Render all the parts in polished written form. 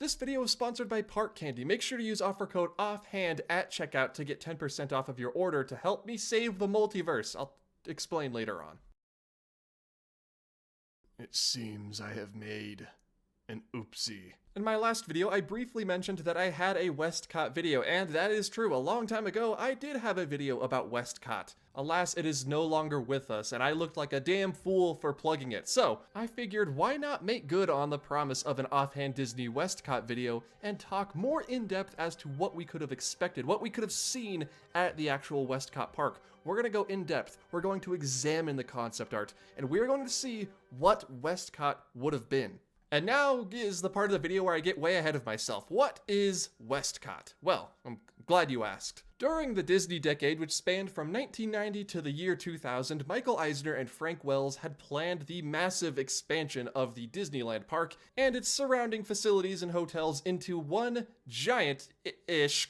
This video is sponsored by Park Candy. Make sure to use offer code OFFHAND at checkout to get 10% off of your order to help me save the multiverse. I'll explain later on. It seems I have made an oopsie. In my last video, I briefly mentioned that I had a WestCOT video, and that is true. A long time ago, I did have a video about WestCOT. Alas, it is no longer with us, and I looked like a damn fool for plugging it. So, I figured why not make good on the promise of an offhand Disney WestCOT video and talk more in depth as to what we could have expected, what we could have seen at the actual WestCOT park. We're gonna go in depth, we're going to examine the concept art, and we're going to see what WestCOT would have been. And now is the part of the video where I get way ahead of myself. What is WestCOT? Well, I'm glad you asked. During the Disney decade, which spanned from 1990 to the year 2000, Michael Eisner and Frank Wells had planned the massive expansion of the Disneyland park and its surrounding facilities and hotels into one giant-ish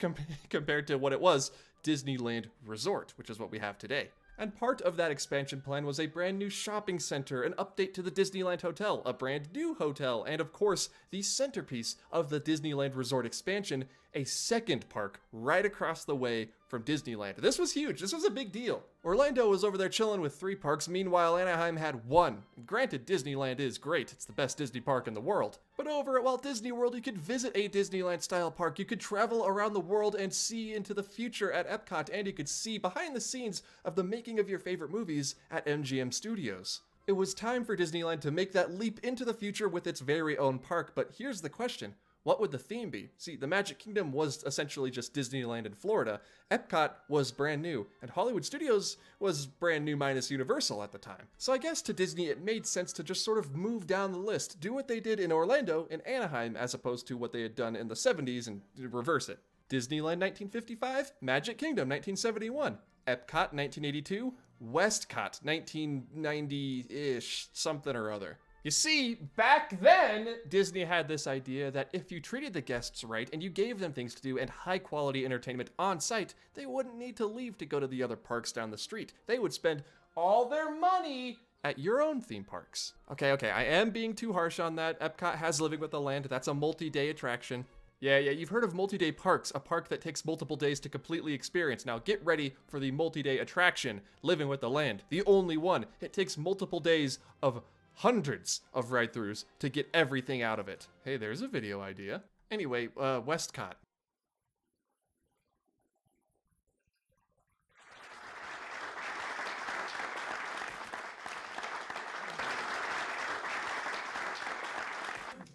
compared to what it was, Disneyland Resort, which is what we have today. And part of that expansion plan was a brand new shopping center, an update to the Disneyland Hotel, a brand new hotel, and of course, the centerpiece of the Disneyland Resort expansion, a second park right across the way from Disneyland. This was huge. This was a big deal. Orlando was over there chilling with 3 parks. Meanwhile, Anaheim had 1. Granted, Disneyland is great. It's the best Disney park in the world. But over at Walt Disney World, you could visit a Disneyland-style park. You could travel around the world and see into the future at Epcot, and you could see behind the scenes of the making of your favorite movies at MGM Studios. It was time for Disneyland to make that leap into the future with its very own park, but here's the question. What would the theme be? See, the Magic Kingdom was essentially just Disneyland in Florida, Epcot was brand new, and Hollywood Studios was brand new minus Universal at the time. So I guess to Disney it made sense to just sort of move down the list, do what they did in Orlando and Anaheim as opposed to what they had done in the 70s and reverse it. Disneyland 1955, Magic Kingdom 1971, Epcot 1982, WestCOT 1990-ish, something or other. You see, back then, Disney had this idea that if you treated the guests right and you gave them things to do and high-quality entertainment on site, they wouldn't need to leave to go to the other parks down the street. They would spend all their money at your own theme parks. Okay, I am being too harsh on that. Epcot has Living with the Land. That's a multi-day attraction. Yeah, you've heard of multi-day parks, a park that takes multiple days to completely experience. Now get ready for the multi-day attraction, Living with the Land, the only one. It takes multiple days of hundreds of ride-throughs to get everything out of it. Hey, there's a video idea. Anyway, WestCOT.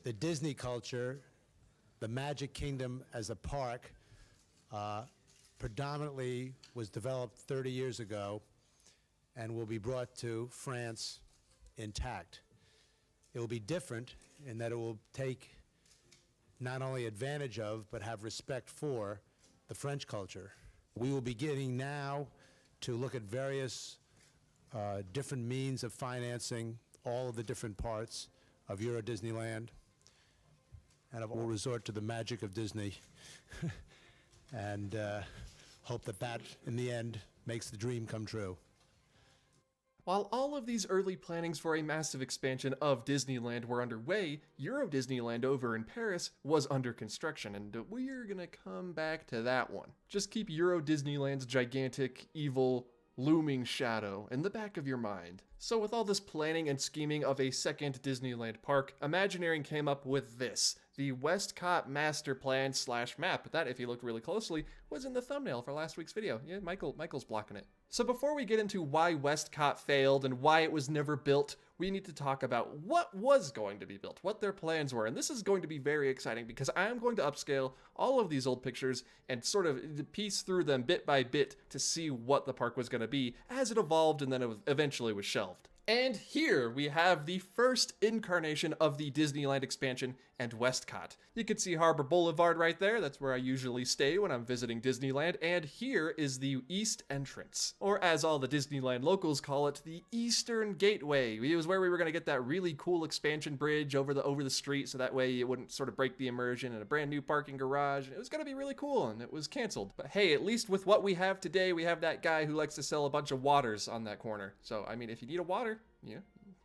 The Disney culture, the Magic Kingdom as a park, predominantly was developed 30 years ago and will be brought to France intact. It will be different in that it will take not only advantage of, but have respect for the French culture. We will be beginning now to look at various different means of financing all of the different parts of Euro Disneyland, and we'll resort to the magic of Disney and hope that that, in the end, makes the dream come true. While all of these early plannings for a massive expansion of Disneyland were underway, Euro Disneyland over in Paris was under construction, and we're gonna come back to that one. Just keep Euro Disneyland's gigantic, evil, looming shadow in the back of your mind. So with all this planning and scheming of a second Disneyland park, Imagineering came up with this, the WestCOT master plan / map. That, if you looked really closely, was in the thumbnail for last week's video. Yeah, Michael's blocking it. So before we get into why WestCOT failed and why it was never built, we need to talk about what was going to be built, what their plans were. And this is going to be very exciting because I am going to upscale all of these old pictures and sort of piece through them bit by bit to see what the park was going to be as it evolved and then it eventually was shelved. And here we have the first incarnation of the Disneyland expansion and WestCOT. You can see Harbor Boulevard right there. That's where I usually stay when I'm visiting Disneyland. And here is the East Entrance, or as all the Disneyland locals call it, the Eastern Gateway. It was where we were going to get that really cool expansion bridge over the street, so that way it wouldn't sort of break the immersion, and a brand new parking garage. It was going to be really cool, and it was canceled. But hey, at least with what we have today, we have that guy who likes to sell a bunch of waters on that corner. So, I mean, if you need a water, yeah,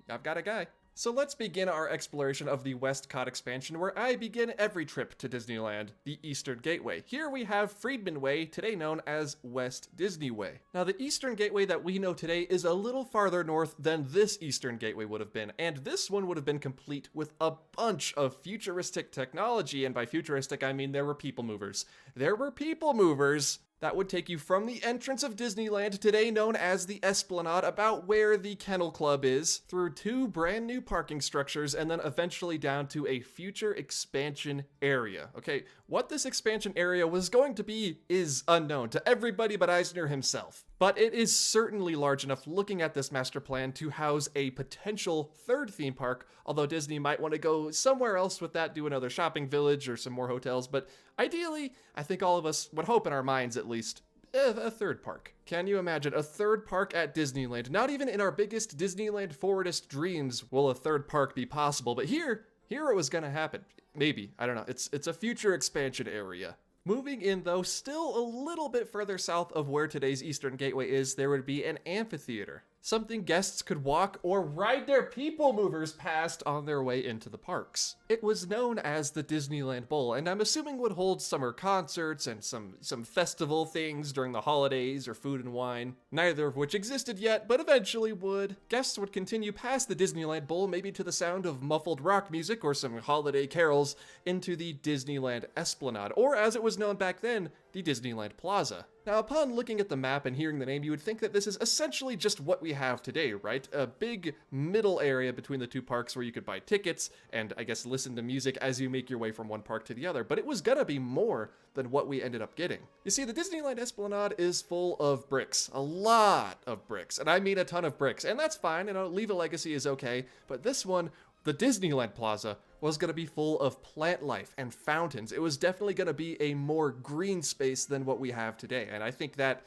I've got a guy. So let's begin our exploration of the WestCOT expansion, where I begin every trip to Disneyland, the Eastern Gateway. Here we have Freedman Way, today known as West Disney Way. Now the Eastern Gateway that we know today is a little farther north than this Eastern Gateway would have been, and this one would have been complete with a bunch of futuristic technology, and by futuristic I mean there were people movers. There were people movers that would take you from the entrance of Disneyland, today known as the Esplanade, about where the Kennel Club is, through 2 brand new parking structures, and then eventually down to a future expansion area. Okay, what this expansion area was going to be is unknown to everybody but Eisner himself. But it is certainly large enough, looking at this master plan, to house a potential 3rd theme park, although Disney might want to go somewhere else with that, do another shopping village or some more hotels, but ideally, I think all of us would hope in our minds at least, a 3rd park. Can you imagine a 3rd park at Disneyland? Not even in our biggest Disneyland forwardist dreams will a 3rd park be possible, but here it was gonna happen. Maybe, I don't know, it's a future expansion area. Moving in, though, still a little bit further south of where today's Eastern Gateway is, there would be an amphitheater. Something guests could walk or ride their people movers past on their way into the parks. It was known as the Disneyland Bowl, and I'm assuming would hold summer concerts and some festival things during the holidays or food and wine, neither of which existed yet, but eventually would. Guests would continue past the Disneyland Bowl, maybe to the sound of muffled rock music or some holiday carols, into the Disneyland Esplanade, or as it was known back then, the Disneyland Plaza. Now, upon looking at the map and hearing the name, you would think that this is essentially just what we have today, right? A big middle area between the 2 parks where you could buy tickets and, I guess, listen to music as you make your way from one park to the other, but it was gonna be more than what we ended up getting. You see, the Disneyland Esplanade is full of bricks, a lot of bricks, and I mean a ton of bricks, and that's fine, leave a legacy is okay, but this one, the Disneyland Plaza, was going to be full of plant life and fountains. It was definitely going to be a more green space than what we have today, and I think that,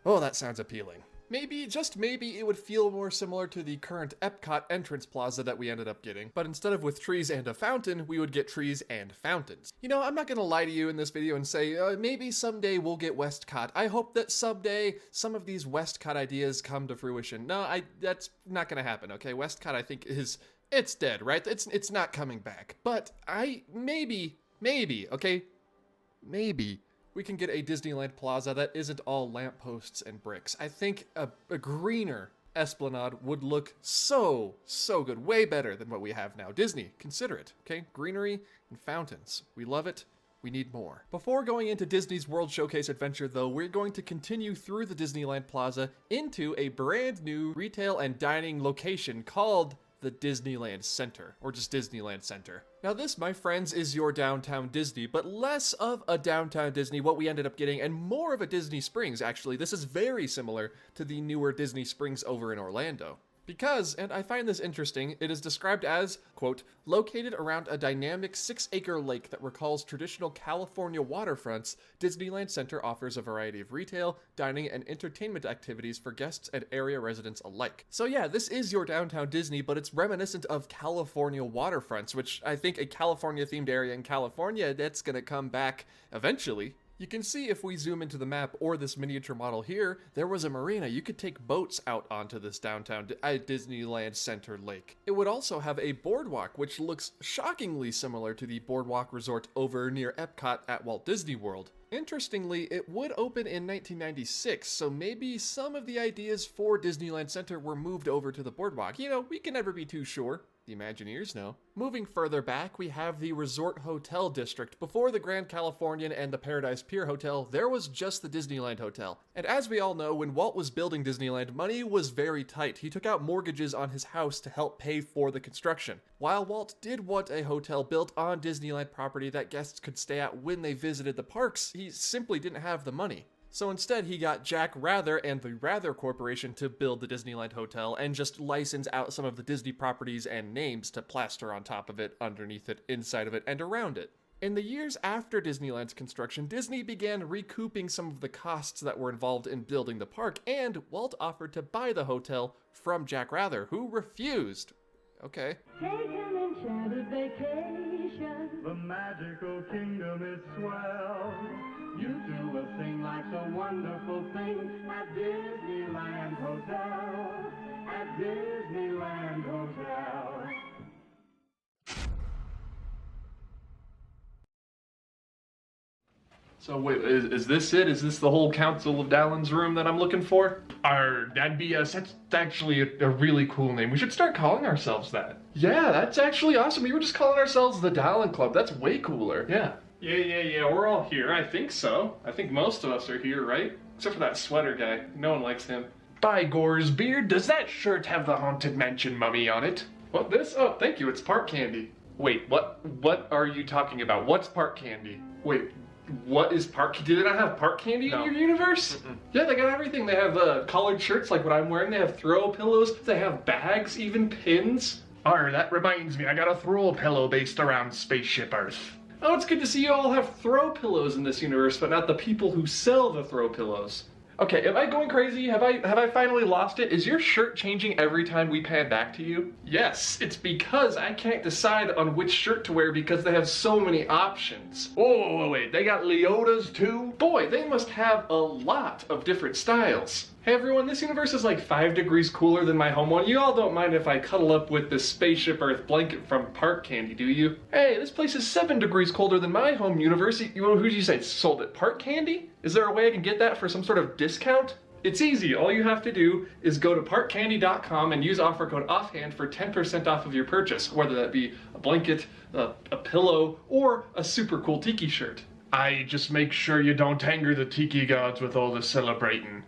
oh, that sounds appealing. Maybe, just maybe, it would feel more similar to the current Epcot entrance plaza that we ended up getting, but instead of with trees and a fountain, we would get trees and fountains. You know, I'm not gonna lie to you in this video and say, maybe someday we'll get WestCOT. I hope that someday some of these WestCOT ideas come to fruition. No, that's not gonna happen, okay? WestCOT, I think, it's dead, right? It's not coming back. But maybe, okay? Maybe we can get a Disneyland Plaza that isn't all lampposts and bricks. I think a greener Esplanade would look so good. Way better than what we have now. Disney, consider it, okay? Greenery and fountains. We love it. We need more. Before going into Disney's World Showcase Adventure, though, we're going to continue through the Disneyland Plaza into a brand new retail and dining location called the Disneyland Center, or just Disneyland Center. Now this, my friends, is your downtown Disney, but less of a downtown Disney, what we ended up getting, and more of a Disney Springs, actually. This is very similar to the newer Disney Springs over in Orlando. Because, and I find this interesting, it is described as, quote, located around a dynamic 6-acre lake that recalls traditional California waterfronts, Disneyland Center offers a variety of retail, dining, and entertainment activities for guests and area residents alike. So yeah, this is your downtown Disney, but it's reminiscent of California waterfronts, which I think a California-themed area in California, that's gonna come back eventually. You can see if we zoom into the map or this miniature model here, there was a marina. You could take boats out onto this downtown Disneyland Center lake. It would also have a boardwalk, which looks shockingly similar to the boardwalk resort over near Epcot at Walt Disney World. Interestingly, it would open in 1996, so maybe some of the ideas for Disneyland Center were moved over to the boardwalk. You know, we can never be too sure. The Imagineers know. Moving further back, we have the Resort Hotel District. Before the Grand Californian and the Paradise Pier Hotel, there was just the Disneyland Hotel. And as we all know, when Walt was building Disneyland, money was very tight. He took out mortgages on his house to help pay for the construction. While Walt did want a hotel built on Disneyland property that guests could stay at when they visited the parks, he simply didn't have the money. So instead, he got Jack Rather and the Rather Corporation to build the Disneyland Hotel and just license out some of the Disney properties and names to plaster on top of it, underneath it, inside of it, and around it. In the years after Disneyland's construction, Disney began recouping some of the costs that were involved in building the park, and Walt offered to buy the hotel from Jack Rather, who refused. Okay. Take an enchanted vacation. The magical kingdom is swell. You two will sing like a wonderful thing at Disneyland Hotel. at Disneyland Hotel. So wait, is this it? Is this the whole Council of Dallins room that I'm looking for? That'd be us. That's actually a really cool name. We should start calling ourselves that. Yeah, that's actually awesome. We were just calling ourselves the Dallin Club. That's way cooler. Yeah. Yeah, we're all here. I think so. I think most of us are here, right? Except for that sweater guy. No one likes him. By Gore's beard, does that shirt have the Haunted Mansion mummy on it? What, this? Oh, thank you. It's Park Candy. Wait, what are you talking about? What's Park Candy? Wait, what is Park? Do they not have Park Candy in your universe? Yeah, they got everything. They have collared shirts like what I'm wearing. They have throw pillows. They have bags, even pins. That reminds me. I got a throw pillow based around Spaceship Earth. Oh, it's good to see you all have throw pillows in this universe, but not the people who sell the throw pillows. Okay, am I going crazy? Have I finally lost it? Is your shirt changing every time we pan back to you? Yes, it's because I can't decide on which shirt to wear because they have so many options. Whoa, wait, they got Leotas too? Boy, they must have a lot of different styles. Hey everyone, this universe is like 5 degrees cooler than my home one. You all don't mind if I cuddle up with this Spaceship Earth blanket from Park Candy, do you? Hey, this place is 7 degrees colder than my home universe. Who did you say sold at Park Candy? Is there a way I can get that for some sort of discount? It's easy. All you have to do is go to parkcandy.com and use offer code OFFHAND for 10% off of your purchase, whether that be a blanket, a pillow, or a super cool tiki shirt. I just make sure you don't anger the tiki gods with all the celebrating.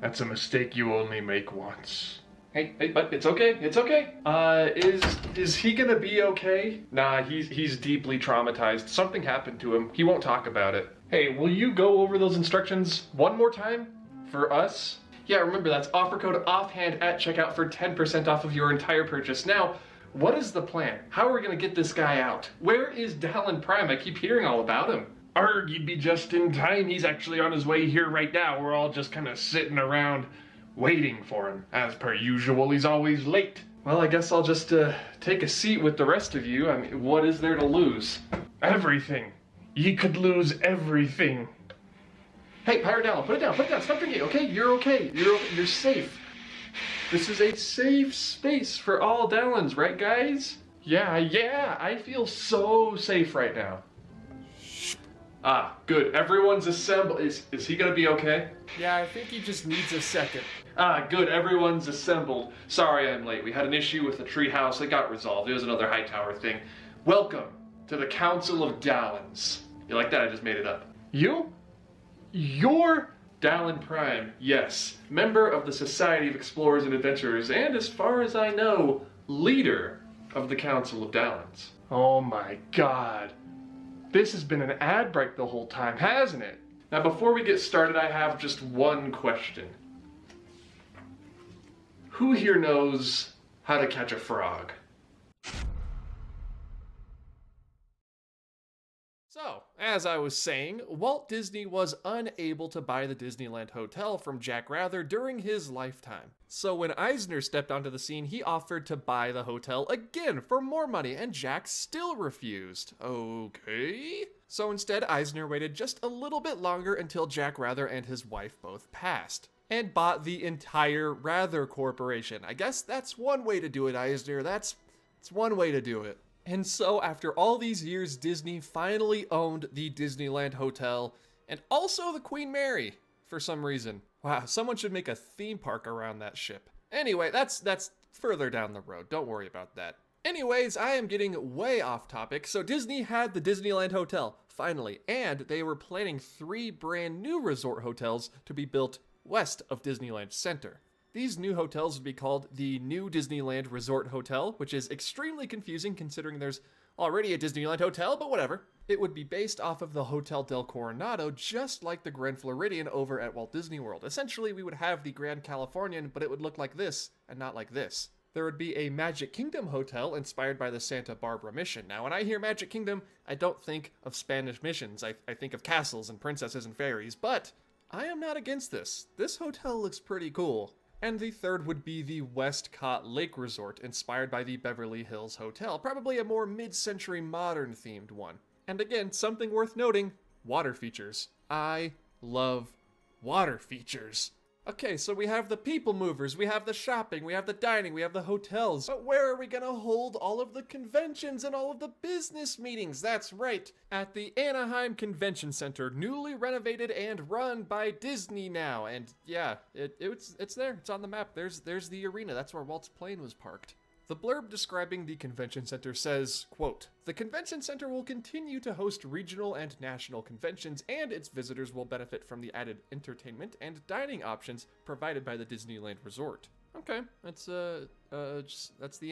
That's a mistake you only make once. Hey, but it's okay. It's okay. Is he gonna be okay? Nah, he's deeply traumatized. Something happened to him. He won't talk about it. Hey, will you go over those instructions one more time for us? Yeah, remember that's offer code OFFHAND at checkout for 10% off of your entire purchase. Now, what is the plan? How are we gonna get this guy out? Where is Dallin Prime? I keep hearing all about him. You'd be just in time. He's actually on his way here right now. We're all just kind of sitting around waiting for him. As per usual, he's always late. Well, I guess I'll just take a seat with the rest of you. I mean, what is there to lose? Everything. You could lose everything. Hey, Pirate Dallin, put it down, stop drinking, okay? You're okay, you're safe. This is a safe space for all Dallins, right guys? Yeah, I feel so safe right now. Good. Everyone's assembled. Is he gonna be okay? Yeah, I think he just needs a second. Good. Everyone's assembled. Sorry I'm late. We had an issue with the treehouse. It got resolved. It was another Hightower thing. Welcome to the Council of Dallins. You like that? I just made it up. You? You're Dallin Prime. Yes. Member of the Society of Explorers and Adventurers, and as far as I know, leader of the Council of Dallins. Oh my god. This has been an ad break the whole time, hasn't it? Now, before we get started, I have just one question. Who here knows how to catch a frog? So, as I was saying, Walt Disney was unable to buy the Disneyland Hotel from Jack Rather during his lifetime. So when Eisner stepped onto the scene, he offered to buy the hotel again for more money, and Jack still refused. Okay. So instead, Eisner waited just a little bit longer until Jack Rather and his wife both passed, and bought the entire Rather Corporation. I guess that's one way to do it, Eisner. That's one way to do it. And so after all these years, Disney finally owned the Disneyland Hotel and also the Queen Mary for some reason. Wow, someone should make a theme park around that ship. Anyway, that's further down the road. Don't worry about that. Anyways, I am getting way off topic. So Disney had the Disneyland Hotel, finally, and they were planning 3 brand new resort hotels to be built west of Disneyland Center. These new hotels would be called the New Disneyland Resort Hotel, which is extremely confusing considering there's already a Disneyland Hotel, but whatever. It would be based off of the Hotel del Coronado, just like the Grand Floridian over at Walt Disney World. Essentially, we would have the Grand Californian, but it would look like this and not like this. There would be a Magic Kingdom hotel inspired by the Santa Barbara Mission. Now, when I hear Magic Kingdom, I don't think of Spanish missions. I think of castles and princesses and fairies, but I am not against this. This hotel looks pretty cool. And the third would be the WestCOT Lake Resort, inspired by the Beverly Hills Hotel, probably a more mid-century modern themed one. And again, something worth noting, water features. I love water features. Okay, so we have the people movers, we have the shopping, we have the dining, we have the hotels. But where are we gonna hold all of the conventions and all of the business meetings? That's right, at the Anaheim Convention Center, newly renovated and run by Disney now. And yeah, it's there, it's on the map. There's the arena, that's where Walt's plane was parked. The blurb describing the convention center says, quote, "The convention center will continue to host regional and national conventions, and its visitors will benefit from the added entertainment and dining options provided by the Disneyland Resort." Okay, that's the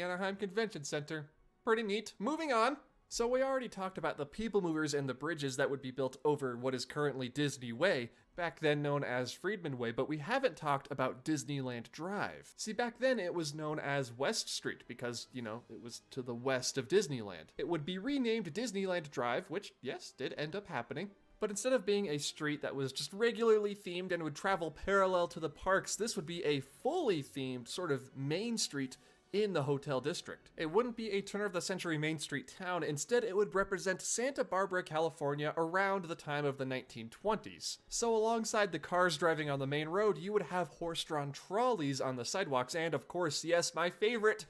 Anaheim Convention Center. Pretty neat. Moving on. So we already talked about the people movers and the bridges that would be built over what is currently Disney Way, back then known as Freedman Way, but we haven't talked about Disneyland Drive. See, back then it was known as West Street because, you know, it was to the west of Disneyland. It would be renamed Disneyland Drive, which, yes, did end up happening. But instead of being a street that was just regularly themed and would travel parallel to the parks, this would be a fully themed sort of main street in the hotel district. It wouldn't be a turn-of-the-century Main Street town. Instead, it would represent Santa Barbara, California around the time of the 1920s. So alongside the cars driving on the main road, you would have horse-drawn trolleys on the sidewalks, and of course, yes, my favorite,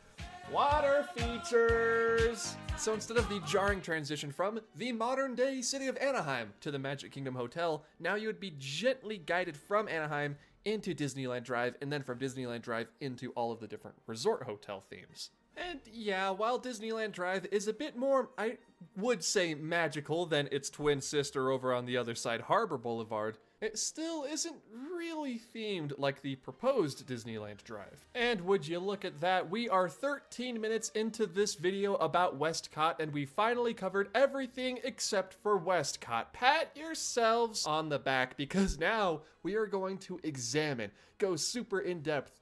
water features! So instead of the jarring transition from the modern-day city of Anaheim to the Magic Kingdom Hotel, now you would be gently guided from Anaheim into Disneyland Drive, and then from Disneyland Drive into all of the different resort hotel themes. And yeah, while Disneyland Drive is a bit more, I would say, magical than its twin sister over on the other side, Harbor Boulevard, it still isn't really themed like the proposed Disneyland Drive. And would you look at that, we are 13 minutes into this video about WestCOT, and we finally covered everything except for WestCOT. Pat yourselves on the back, because now we are going to examine, go super in-depth,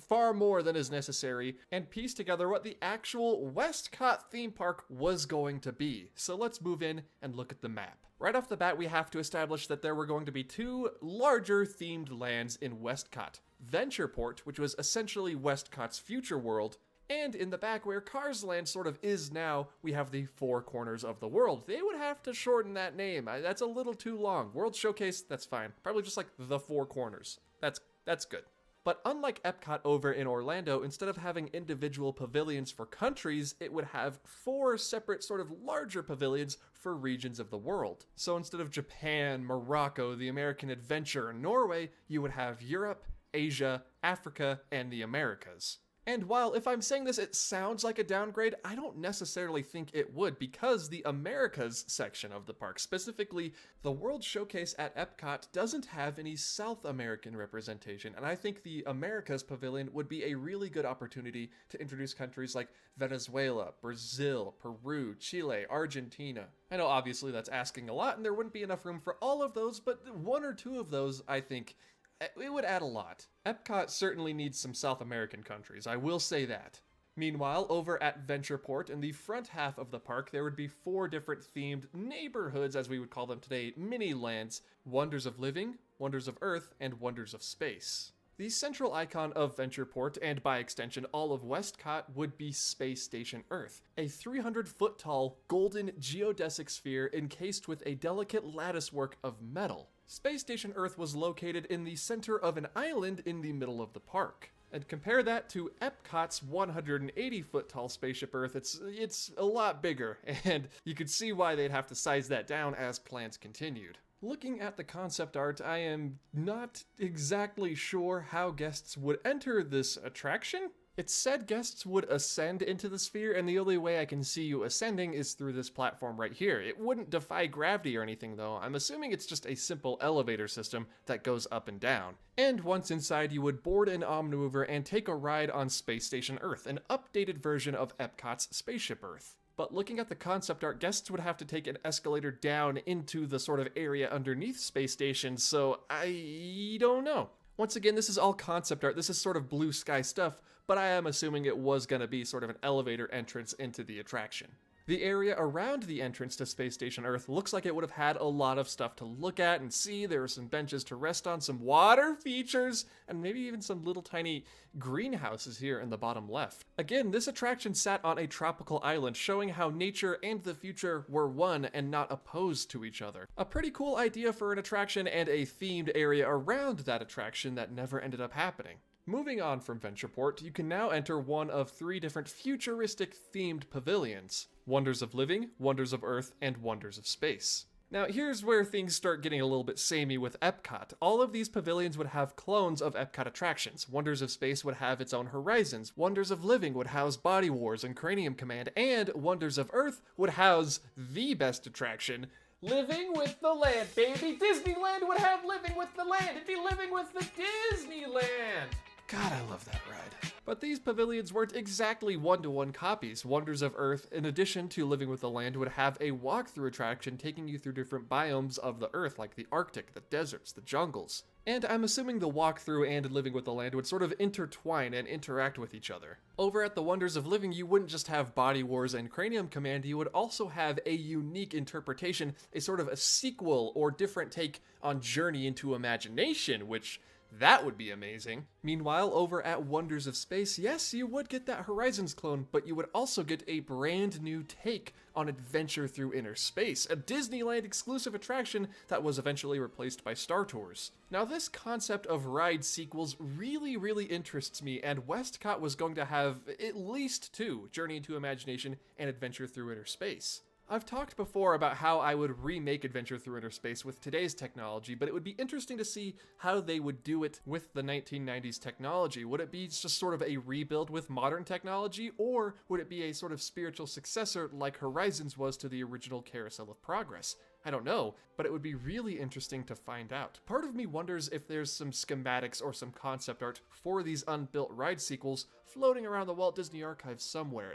far more than is necessary, and piece together what the actual WestCOT theme park was going to be. So let's move in and look at the map. Right off the bat, we have to establish that there were going to be two larger themed lands in WestCOT. Ventureport, which was essentially WestCOT's future world, and in the back where Cars Land sort of is now, we have the Four Corners of the World. They would have to shorten that name. That's a little too long. World Showcase, that's fine. Probably just like the Four Corners. That's good. But unlike Epcot over in Orlando, instead of having individual pavilions for countries, it would have 4 separate sort of larger pavilions for regions of the world. So instead of Japan, Morocco, the American Adventure, and Norway, you would have Europe, Asia, Africa, and the Americas. And while if I'm saying this, it sounds like a downgrade, I don't necessarily think it would, because the Americas section of the park, specifically the World Showcase at Epcot, doesn't have any South American representation, and I think the Americas Pavilion would be a really good opportunity to introduce countries like Venezuela, Brazil, Peru, Chile, Argentina. I know obviously that's asking a lot, and there wouldn't be enough room for all of those, but 1 or 2 of those, I think, it would add a lot. Epcot certainly needs some South American countries, I will say that. Meanwhile, over at Ventureport, in the front half of the park, there would be 4 different themed neighborhoods, as we would call them today, mini-lands: Wonders of Living, Wonders of Earth, and Wonders of Space. The central icon of Ventureport, and by extension all of WestCOT, would be Space Station Earth, a 300-foot-tall golden geodesic sphere encased with a delicate latticework of metal. Space Station Earth was located in the center of an island in the middle of the park. And compare that to Epcot's 180-foot-tall Spaceship Earth, it's a lot bigger, and you could see why they'd have to size that down as plans continued. Looking at the concept art, I am not exactly sure how guests would enter this attraction. It said guests would ascend into the sphere, and the only way I can see you ascending is through this platform right here. It wouldn't defy gravity or anything though. I'm assuming it's just a simple elevator system that goes up and down. And once inside, you would board an Omnimover and take a ride on Space Station Earth, an updated version of Epcot's Spaceship Earth. But looking at the concept art, guests would have to take an escalator down into the sort of area underneath Space Station, so I don't know. Once again, this is all concept art. This is sort of blue sky stuff, but I am assuming it was going to be sort of an elevator entrance into the attraction. The area around the entrance to Space Station Earth looks like it would have had a lot of stuff to look at and see. There were some benches to rest on, some water features, and maybe even some little tiny greenhouses here in the bottom left. Again, this attraction sat on a tropical island, showing how nature and the future were one and not opposed to each other. A pretty cool idea for an attraction and a themed area around that attraction that never ended up happening. Moving on from Ventureport, you can now enter one of 3 different futuristic themed pavilions: Wonders of Living, Wonders of Earth, and Wonders of Space. Now here's where things start getting a little bit samey with Epcot. All of these pavilions would have clones of Epcot attractions. Wonders of Space would have its own Horizons, Wonders of Living would house Body Wars and Cranium Command, and Wonders of Earth would house the best attraction, Living with the Land, baby! Disneyland would have Living with the Land! It'd be Living with the Disneyland! God, I love that ride. But these pavilions weren't exactly one-to-one copies. Wonders of Earth, in addition to Living with the Land, would have a walkthrough attraction taking you through different biomes of the Earth, like the Arctic, the deserts, the jungles. And I'm assuming the walkthrough and Living with the Land would sort of intertwine and interact with each other. Over at the Wonders of Living, you wouldn't just have Body Wars and Cranium Command, you would also have a unique interpretation, a sort of a sequel or different take on Journey into Imagination, which that would be amazing. Meanwhile, over at Wonders of Space, yes, you would get that Horizons clone, but you would also get a brand new take on Adventure Through Inner Space, a Disneyland exclusive attraction that was eventually replaced by Star Tours. Now, this concept of ride sequels really interests me, and WestCOT was going to have at least 2, Journey into Imagination and Adventure Through Inner Space. I've talked before about how I would remake Adventure Through Inner Space with today's technology, but it would be interesting to see how they would do it with the 1990s technology. Would it be just sort of a rebuild with modern technology, or would it be a sort of spiritual successor like Horizons was to the original Carousel of Progress? I don't know, but it would be really interesting to find out. Part of me wonders if there's some schematics or some concept art for these unbuilt ride sequels floating around the Walt Disney Archive somewhere.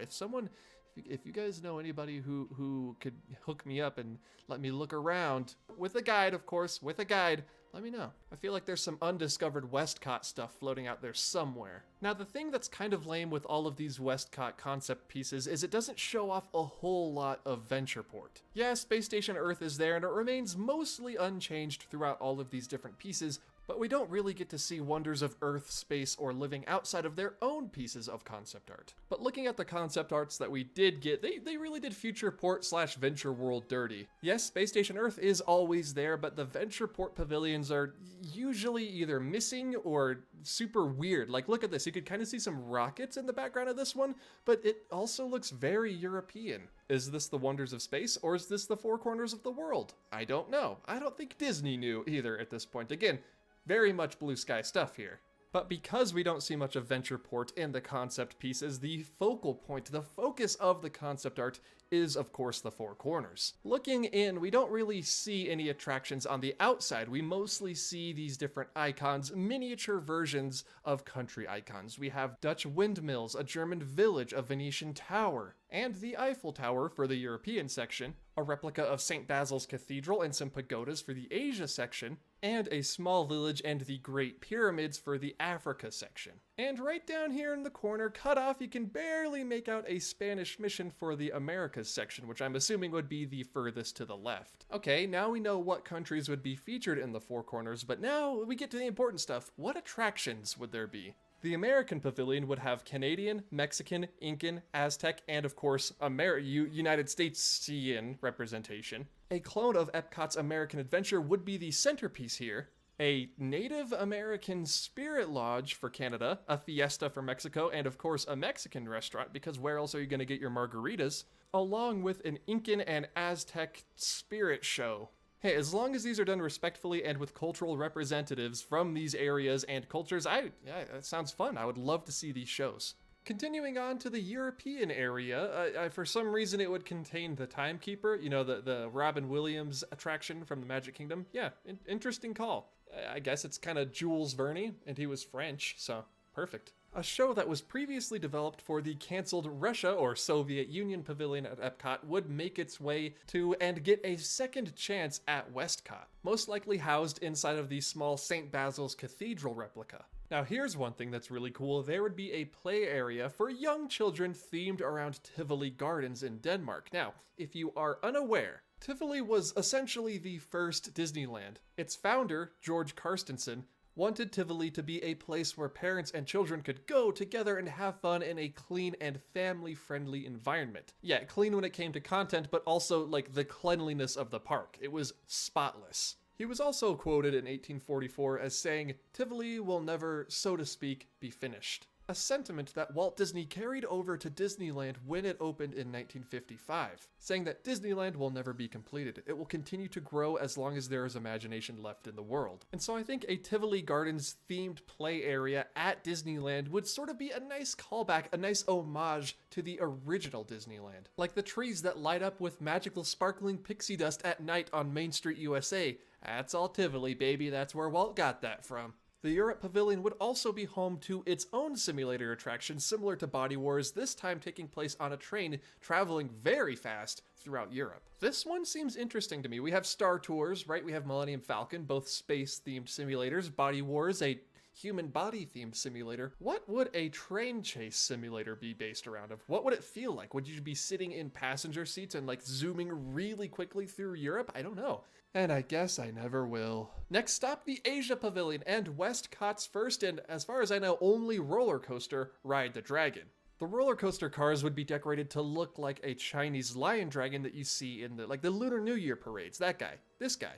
If you guys know anybody who could hook me up and let me look around, with a guide, of course, with a guide, let me know. I feel like there's some undiscovered WestCOT stuff floating out there somewhere. Now, the thing that's kind of lame with all of these WestCOT concept pieces is it doesn't show off a whole lot of Ventureport. Yeah, Space Station Earth is there, and it remains mostly unchanged throughout all of these different pieces, but we don't really get to see Wonders of Earth, Space, or Living outside of their own pieces of concept art. But looking at the concept arts that we did get, they really did Futureport / Venture World dirty. Yes, Space Station Earth is always there, but the Ventureport pavilions are usually either missing or super weird. Like, look at this, you could kind of see some rockets in the background of this one, but it also looks very European. Is this the Wonders of Space, or is this the Four Corners of the World? I don't know. I don't think Disney knew either at this point. Again, very much blue sky stuff here. But because we don't see much of Ventureport in the concept pieces, the focal point, the focus of the concept art is, of course, the Four Corners. Looking in, we don't really see any attractions on the outside. We mostly see these different icons, miniature versions of country icons. We have Dutch windmills, a German village, a Venetian tower, and the Eiffel Tower for the European section, a replica of St. Basil's Cathedral and some pagodas for the Asia section, and a small village and the Great Pyramids for the Africa section. And right down here in the corner, cut off, you can barely make out a Spanish mission for the Americas section, which I'm assuming would be the furthest to the left. Okay, now we know what countries would be featured in the Four Corners, but now we get to the important stuff. What attractions would there be? The American Pavilion would have Canadian, Mexican, Incan, Aztec, and of course, United Statesian representation. A clone of Epcot's American Adventure would be the centerpiece here. A Native American Spirit Lodge for Canada, a Fiesta for Mexico, and of course a Mexican restaurant, because where else are you going to get your margaritas? Along with an Incan and Aztec spirit show. Hey, as long as these are done respectfully and with cultural representatives from these areas and cultures, that sounds fun. I would love to see these shows. Continuing on to the European area, for some reason it would contain the Timekeeper, you know, the Robin Williams attraction from the Magic Kingdom. Yeah, interesting call. I guess it's kind of Jules Verne, and he was French, so perfect. A show that was previously developed for the canceled Russia or Soviet Union Pavilion at Epcot would make its way to and get a second chance at WestCOT, most likely housed inside of the small St. Basil's Cathedral replica. Now here's one thing that's really cool. There would be a play area for young children themed around Tivoli Gardens in Denmark. Now, if you are unaware, Tivoli was essentially the first Disneyland. Its founder, George Carstensen, wanted Tivoli to be a place where parents and children could go together and have fun in a clean and family-friendly environment. Yeah, clean when it came to content, but also like the cleanliness of the park. It was spotless. He was also quoted in 1844 as saying, "Tivoli will never, so to speak, be finished." A sentiment that Walt Disney carried over to Disneyland when it opened in 1955, saying that Disneyland will never be completed. It will continue to grow as long as there is imagination left in the world. And so I think a Tivoli Gardens themed play area at Disneyland would sort of be a nice callback, a nice homage to the original Disneyland. Like the trees that light up with magical sparkling pixie dust at night on Main Street, USA. That's all Tivoli, baby. That's where Walt got that from. The Europe Pavilion would also be home to its own simulator attraction similar to Body Wars, this time taking place on a train traveling very fast throughout Europe. This one seems interesting to me. We have Star Tours, right? We have Millennium Falcon, both space-themed simulators. Body Wars, a human body-themed simulator. What would a train chase simulator be based around of? What would it feel like? Would you be sitting in passenger seats and like zooming really quickly through Europe? I don't know. And I guess I never will. Next stop, the Asia Pavilion and WestCOT's first and, as far as I know, only roller coaster, Ride the Dragon. The roller coaster cars would be decorated to look like a Chinese lion dragon that you see in the Lunar New Year parades. That guy, this guy,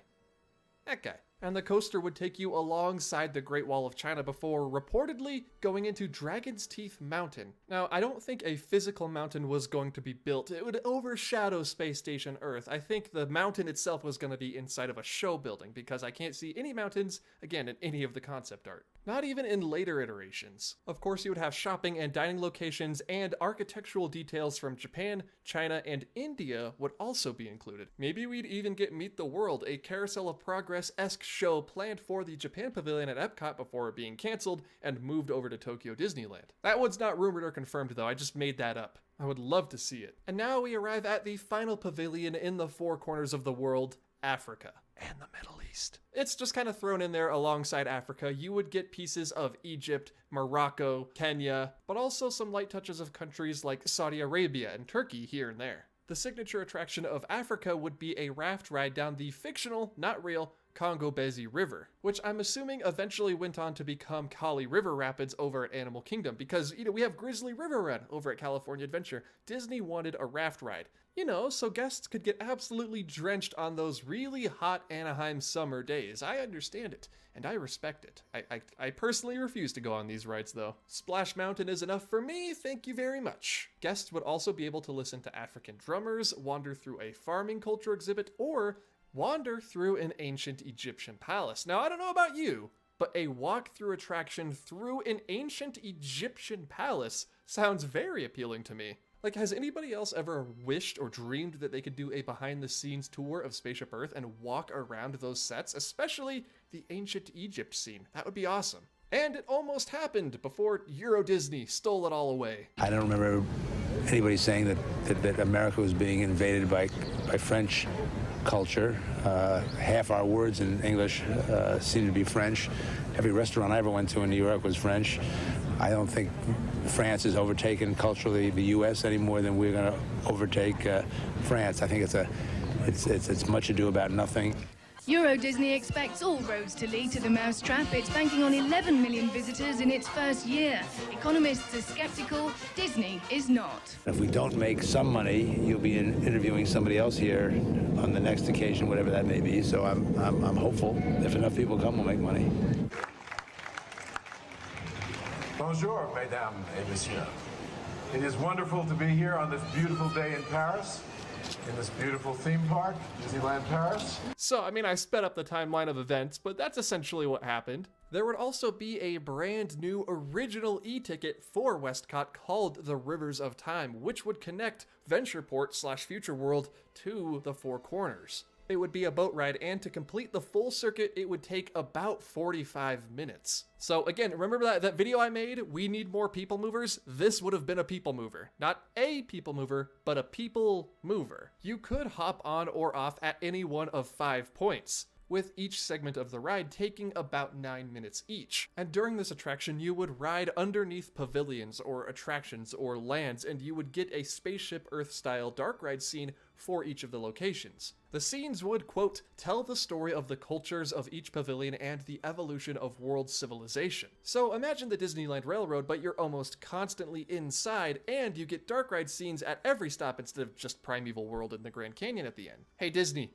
that guy. And the coaster would take you alongside the Great Wall of China before reportedly going into Dragon's Teeth Mountain. Now, I don't think a physical mountain was going to be built. It would overshadow Space Station Earth. I think the mountain itself was going to be inside of a show building because I can't see any mountains, again, in any of the concept art. Not even in later iterations. Of course, you would have shopping and dining locations, and architectural details from Japan, China, and India would also be included. Maybe we'd even get Meet the World, a Carousel of Progress-esque show planned for the Japan Pavilion at Epcot before being canceled and moved over to Tokyo Disneyland. That one's not rumored or confirmed though, I just made that up. I would love to see it. And now we arrive at the final pavilion in the four corners of the world, Africa and the Middle East. It's just kind of thrown in there alongside Africa. You would get pieces of Egypt, Morocco, Kenya, but also some light touches of countries like Saudi Arabia and Turkey here and there. The signature attraction of Africa would be a raft ride down the fictional, not real, Congo-Bezi River, which I'm assuming eventually went on to become Kali River Rapids over at Animal Kingdom because, we have Grizzly River Run over at California Adventure. Disney wanted a raft ride, so guests could get absolutely drenched on those really hot Anaheim summer days. I understand it, and I respect it. I personally refuse to go on these rides though. Splash Mountain is enough for me, thank you very much. Guests would also be able to listen to African drummers, wander through a farming culture exhibit, or wander through an ancient Egyptian palace. Now, I don't know about you, but a walk-through attraction through an ancient Egyptian palace sounds very appealing to me. Like, has anybody else ever wished or dreamed that they could do a behind-the-scenes tour of Spaceship Earth and walk around those sets, especially the ancient Egypt scene? That would be awesome. And it almost happened before Euro Disney stole it all away. I don't remember anybody saying that America was being invaded by French culture. Half our words in English seem to be French. Every restaurant I ever went to in New York was French. I don't think France has overtaken culturally the U.S. any more than we're going to overtake France. I think it's much ado about nothing. Euro Disney expects all roads to lead to the mousetrap. It's banking on 11 million visitors in its first year. Economists are skeptical. Disney is not. If we don't make some money, you'll be interviewing somebody else here on the next occasion, whatever that may be. So I'm hopeful. If enough people come, we'll make money. Bonjour, mesdames et messieurs. It is wonderful to be here on this beautiful day in Paris, in this beautiful theme park, Disneyland Paris. So, I sped up the timeline of events, but that's essentially what happened. There would also be a brand new original e-ticket for WestCOT called the Rivers of Time, which would connect Ventureport/Future World to the Four Corners. It would be a boat ride, and to complete the full circuit, it would take about 45 minutes. So again, remember that video I made, we need more people movers? This would have been a people mover. Not a people mover, but a people mover. You could hop on or off at any one of 5 points. with each segment of the ride taking about 9 minutes each. And during this attraction, you would ride underneath pavilions or attractions or lands, and you would get a Spaceship Earth-style dark ride scene for each of the locations. The scenes would, quote, tell the story of the cultures of each pavilion and the evolution of world civilization. So imagine the Disneyland Railroad, but you're almost constantly inside, and you get dark ride scenes at every stop instead of just Primeval World in the Grand Canyon at the end. Hey Disney,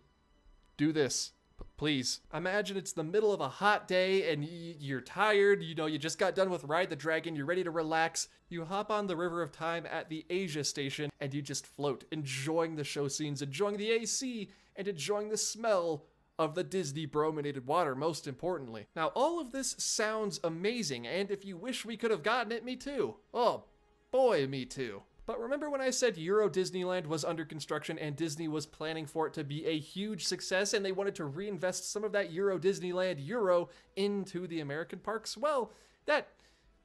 do this. Please. Imagine it's the middle of a hot day and you're tired, you know, you just got done with Ride the Dragon, you're ready to relax. You hop on the River of Time at the Asia station and you just float, enjoying the show scenes, enjoying the AC, and enjoying the smell of the Disney brominated water, most importantly. Now, all of this sounds amazing, and if you wish we could have gotten it, me too. Oh, boy, me too. But remember when I said Euro Disneyland was under construction and Disney was planning for it to be a huge success and they wanted to reinvest some of that Euro Disneyland euro into the American parks? Well, that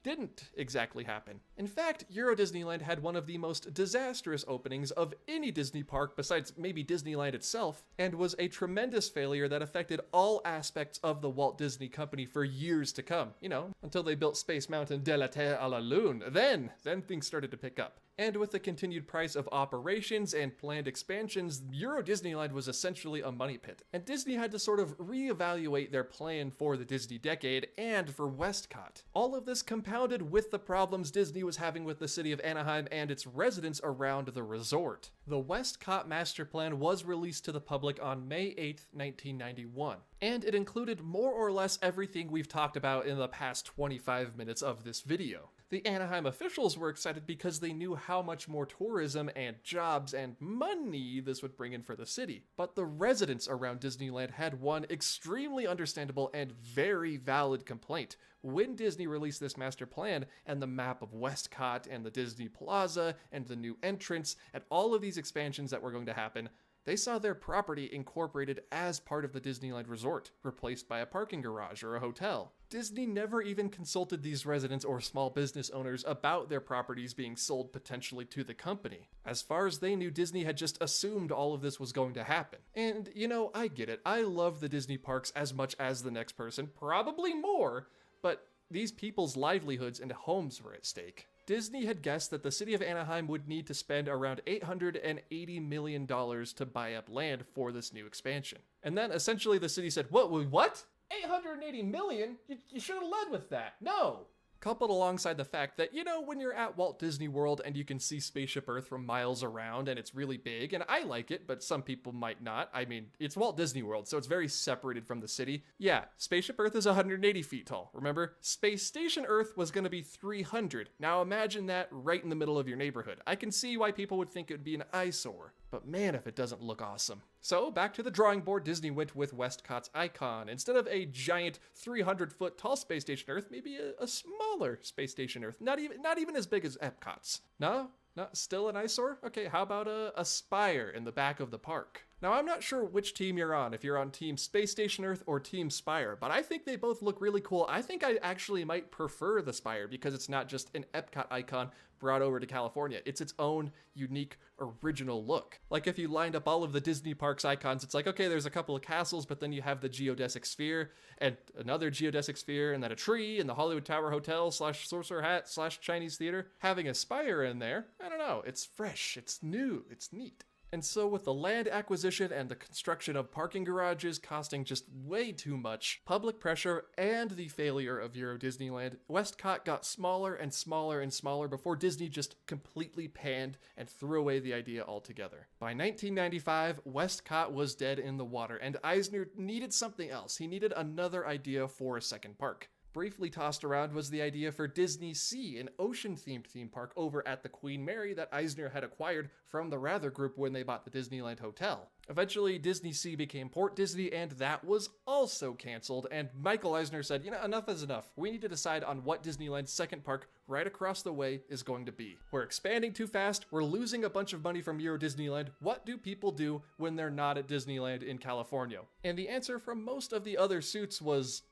didn't exactly happen. In fact, Euro Disneyland had one of the most disastrous openings of any Disney park besides maybe Disneyland itself, and was a tremendous failure that affected all aspects of the Walt Disney Company for years to come, you know, until they built Space Mountain de la Terre à la Lune. Then things started to pick up. And with the continued price of operations and planned expansions, Euro Disneyland was essentially a money pit. And Disney had to sort of reevaluate their plan for the Disney decade and for WestCOT. All of this compounded with the problems Disney was having with the city of Anaheim and its residents around the resort. The WestCOT master plan was released to the public on May 8th, 1991. And it included more or less everything we've talked about in the past 25 minutes of this video. The Anaheim officials were excited because they knew how much more tourism and jobs and money this would bring in for the city. But the residents around Disneyland had one extremely understandable and very valid complaint. When Disney released this master plan and the map of WestCOT and the Disney Plaza and the new entrance and all of these expansions that were going to happen, they saw their property incorporated as part of the Disneyland Resort, replaced by a parking garage or a hotel. Disney never even consulted these residents or small business owners about their properties being sold potentially to the company. As far as they knew, Disney had just assumed all of this was going to happen. And, you know, I get it. I love the Disney parks as much as the next person, probably more, but these people's livelihoods and homes were at stake. Disney had guessed that the city of Anaheim would need to spend around $880 million to buy up land for this new expansion. And then essentially the city said, what? $880 million? You should have led with that. No. Coupled alongside the fact that, you know, when you're at Walt Disney World and you can see Spaceship Earth from miles around and it's really big, and I like it, but some people might not. I mean, it's Walt Disney World, so it's very separated from the city. Yeah, Spaceship Earth is 180 feet tall, remember? Space Station Earth was going to be 300. Now imagine that right in the middle of your neighborhood. I can see why people would think it would be an eyesore, but man, if it doesn't look awesome. So back to the drawing board, Disney went with WestCOT's icon. Instead of a giant 300-foot tall Space Station Earth, maybe a smaller Space Station Earth. Not even as big as Epcot's. No? Not still an eyesore? Okay, how about a spire in the back of the park? Now, I'm not sure which team you're on, if you're on Team Space Station Earth or Team Spire, but I think they both look really cool. I think I actually might prefer the Spire because it's not just an Epcot icon brought over to California. It's its own unique, original look. Like if you lined up all of the Disney parks icons, it's like, okay, there's a couple of castles, but then you have the geodesic sphere and another geodesic sphere and then a tree and the Hollywood Tower Hotel / Sorcerer Hat / Chinese Theater. Having a spire in there, I don't know, it's fresh, it's new, it's neat. And so with the land acquisition and the construction of parking garages costing just way too much, public pressure, and the failure of Euro Disneyland, WestCOT got smaller and smaller and smaller before Disney just completely panned and threw away the idea altogether. By 1995, WestCOT was dead in the water, and Eisner needed something else. He needed another idea for a second park. Briefly tossed around was the idea for Disney Sea, an ocean-themed theme park over at the Queen Mary that Eisner had acquired from the Rather Group when they bought the Disneyland Hotel. Eventually, Disney Sea became Port Disney, and that was also canceled, and Michael Eisner said, you know, enough is enough. We need to decide on what Disneyland's second park right across the way is going to be. We're expanding too fast, we're losing a bunch of money from Euro Disneyland. What do people do when they're not at Disneyland in California? And the answer from most of the other suits was,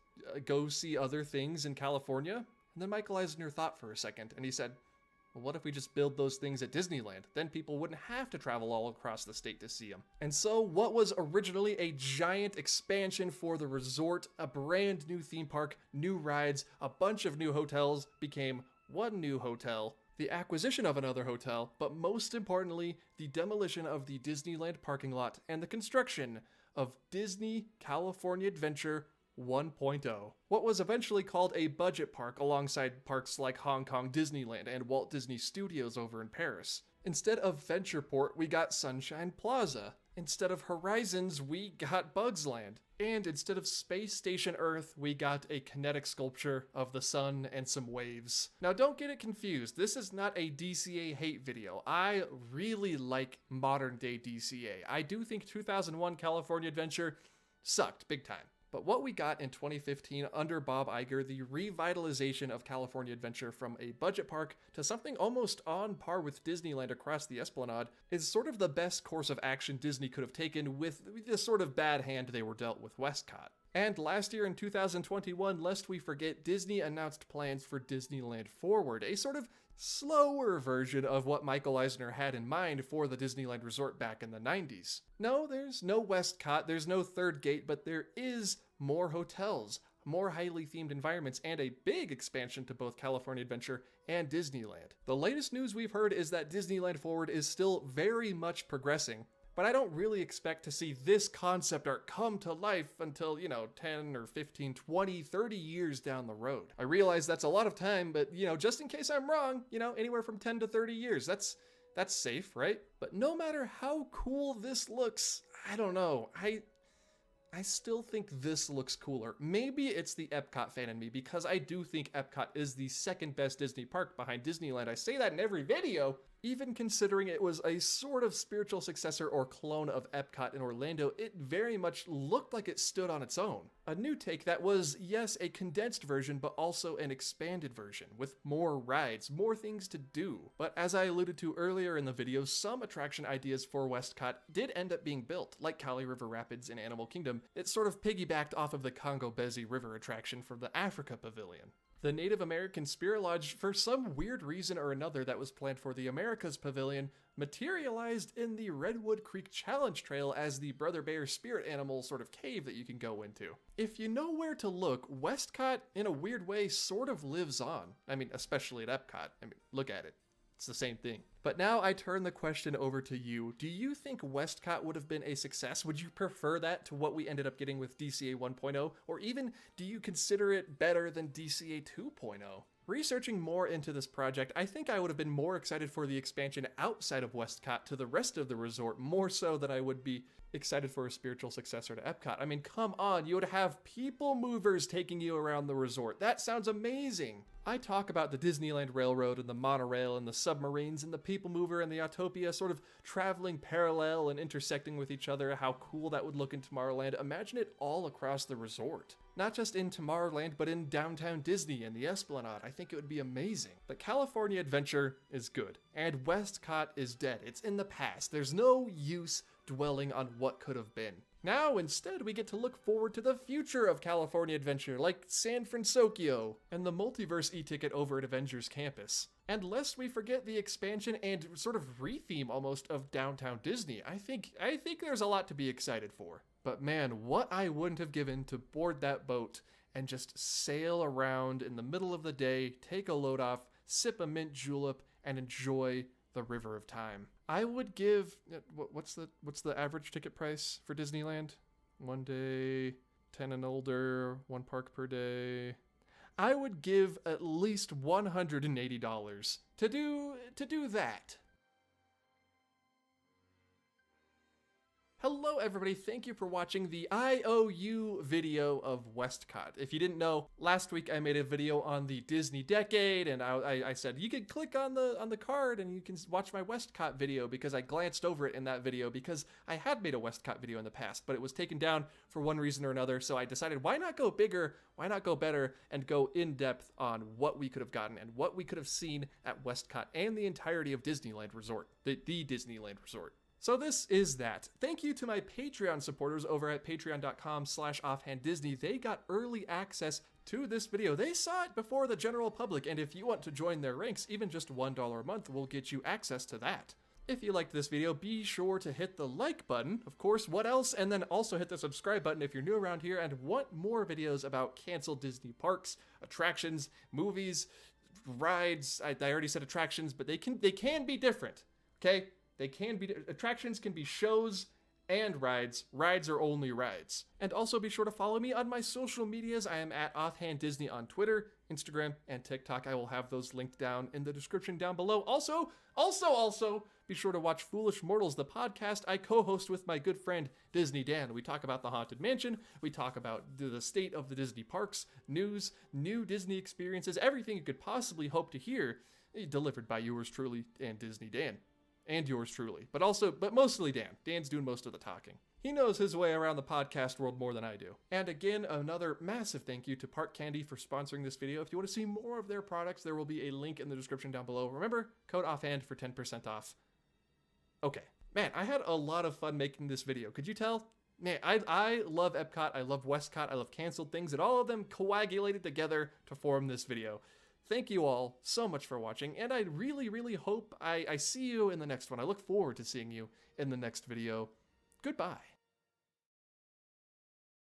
go see other things in California? And then Michael Eisner thought for a second, and he said, Well, what if we just build those things at Disneyland? Then people wouldn't have to travel all across the state to see them. And so what was originally a giant expansion for the resort, a brand new theme park, new rides, a bunch of new hotels, became one new hotel, the acquisition of another hotel, but most importantly, the demolition of the Disneyland parking lot and the construction of Disney California Adventure 1.0. What was eventually called a budget park alongside parks like Hong Kong Disneyland and Walt Disney Studios over in Paris. Instead of Ventureport, we got Sunshine Plaza. Instead of Horizons, we got Bugs Land. And instead of Space Station Earth, we got a kinetic sculpture of the sun and some waves. Now don't get it confused, this is not a DCA hate video. I really like modern day DCA. I do think 2001 California Adventure sucked big time. But what we got in 2015 under Bob Iger, the revitalization of California Adventure from a budget park to something almost on par with Disneyland across the Esplanade, is sort of the best course of action Disney could have taken with the sort of bad hand they were dealt with WestCOT. And last year in 2021, lest we forget, Disney announced plans for Disneyland Forward, a sort of slower version of what Michael Eisner had in mind for the Disneyland Resort back in the 90s. No, there's no WestCOT, there's no third gate, but there is more hotels, more highly themed environments, and a big expansion to both California Adventure and Disneyland. The latest news we've heard is that Disneyland Forward is still very much progressing, but I don't really expect to see this concept art come to life until, 10 or 15, 20, 30 years down the road. I realize that's a lot of time, but, just in case I'm wrong, anywhere from 10 to 30 years, that's safe, right? But no matter how cool this looks, I don't know, I still think this looks cooler. Maybe it's the Epcot fan in me, because I do think Epcot is the second best Disney park behind Disneyland. I say that in every video. Even considering it was a sort of spiritual successor or clone of Epcot in Orlando, it very much looked like it stood on its own. A new take that was, yes, a condensed version, but also an expanded version, with more rides, more things to do. But as I alluded to earlier in the video, some attraction ideas for WestCOT did end up being built, like Kali River Rapids in Animal Kingdom. It sort of piggybacked off of the Congo Bezi River attraction from the Africa Pavilion. The Native American Spirit Lodge, for some weird reason or another that was planned for the Americas Pavilion, materialized in the Redwood Creek Challenge Trail as the Brother Bear spirit animal sort of cave that you can go into. If you know where to look, WestCOT, in a weird way, sort of lives on. I mean, especially at Epcot. Look at it. It's the same thing. But now I turn the question over to you. Do you think WestCOT would have been a success? Would you prefer that to what we ended up getting with DCA 1.0? Or even, do you consider it better than DCA 2.0? Researching more into this project, I think I would have been more excited for the expansion outside of WestCOT to the rest of the resort, more so than I would be excited for a spiritual successor to Epcot. I mean, come on, you would have people movers taking you around the resort. That sounds amazing. I talk about the Disneyland Railroad and the monorail and the submarines and the people mover and the Autopia sort of traveling parallel and intersecting with each other, how cool that would look in Tomorrowland. Imagine it all across the resort. Not just in Tomorrowland, but in downtown Disney and the Esplanade. I think it would be amazing. But California Adventure is good, and WestCOT is dead. It's in the past. There's no use dwelling on what could have been. Now, instead, we get to look forward to the future of California Adventure, like San Francisco and the multiverse e-ticket over at Avengers Campus. And lest we forget the expansion and sort of retheme almost of downtown Disney, I think there's a lot to be excited for. But man, what I wouldn't have given to board that boat and just sail around in the middle of the day, take a load off, sip a mint julep, and enjoy the river of time. I would give, what's the average ticket price for Disneyland? 1 day, 10 and older, 1 park per day. I would give at least $180 to do that. Hello everybody, thank you for watching the IOU video of WestCOT. If you didn't know, last week I made a video on the Disney Decade, and I said you could click on the card and you can watch my WestCOT video, because I glanced over it in that video because I had made a WestCOT video in the past, but it was taken down for one reason or another, so I decided why not go bigger, why not go better, and go in depth on what we could have gotten and what we could have seen at WestCOT and the entirety of Disneyland Resort, the Disneyland Resort. So this is that. Thank you to my Patreon supporters over at patreon.com/offhanddisney. They got early access to this video. They saw it before the general public, and if you want to join their ranks, even just $1 a month will get you access to that. If you liked this video, be sure to hit the like button, of course, what else? And then also hit the subscribe button if you're new around here and want more videos about canceled Disney parks, attractions, movies, rides. I already said attractions, but they can be different, okay? They can be, attractions can be shows and rides. Rides are only rides. And also be sure to follow me on my social medias. I am at Offhand Disney on Twitter, Instagram, and TikTok. I will have those linked down in the description down below. Also, be sure to watch Foolish Mortals, the podcast I co-host with my good friend Disney Dan. We talk about the Haunted Mansion, we talk about the state of the Disney parks, news, new Disney experiences, everything you could possibly hope to hear, delivered by yours truly and Disney Dan. And yours truly, but mostly Dan. Dan's doing most of the talking. He knows his way around the podcast world more than I do. And again, another massive thank you to Park Candy for sponsoring this video. If you want to see more of their products, there will be a link in the description down below. Remember, code OFFHAND for 10% off. Okay. Man, I had a lot of fun making this video. Could you tell? Man, I love Epcot, I love WestCOT, I love canceled things, and all of them coagulated together to form this video. Thank you all so much for watching, and I really, really hope I see you in the next one. I look forward to seeing you in the next video. Goodbye.